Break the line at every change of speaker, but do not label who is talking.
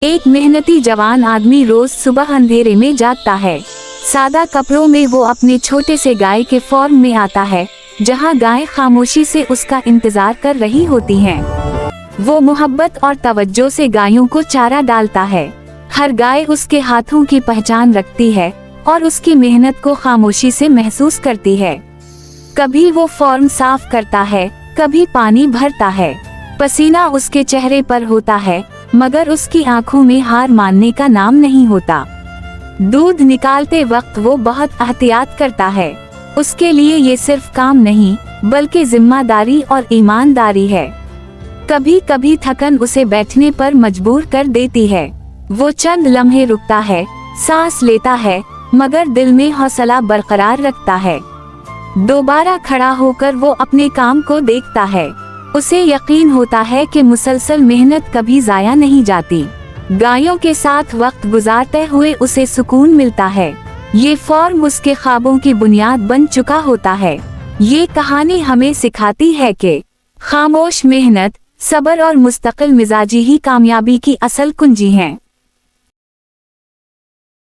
एक मेहनती जवान आदमी रोज सुबह अंधेरे में जागता है। सादा कपड़ों में वो अपने छोटे से गाय के फार्म में आता है, जहाँ गाय खामोशी से उसका इंतजार कर रही होती हैं। वो मोहब्बत और तवज्जो से गायों को चारा डालता है। हर गाय उसके हाथों की पहचान रखती है और उसकी मेहनत को खामोशी से महसूस करती है। कभी वो फार्म साफ करता है, कभी पानी भरता है। पसीना उसके चेहरे पर होता है, मगर उसकी आंखों में हार मानने का नाम नहीं होता। दूध निकालते वक्त वो बहुत एहतियात करता है। उसके लिए ये सिर्फ काम नहीं, बल्कि जिम्मेदारी और ईमानदारी है। कभी कभी थकन उसे बैठने पर मजबूर कर देती है। वो चंद लम्हे रुकता है, सांस लेता है, मगर दिल में हौसला बरकरार रखता है। दोबारा खड़ा होकर वो अपने काम को देखता है। उसे यकीन होता है कि मुसलसल मेहनत कभी जाया नहीं जाती। गायों के साथ वक्त गुजारते हुए उसे सुकून मिलता है। ये फार्म उसके ख्वाबों की बुनियाद बन चुका होता है। ये कहानी हमें सिखाती है कि खामोश मेहनत, सब्र और मुस्तकिल मिजाजी ही कामयाबी की असल कुंजी हैं।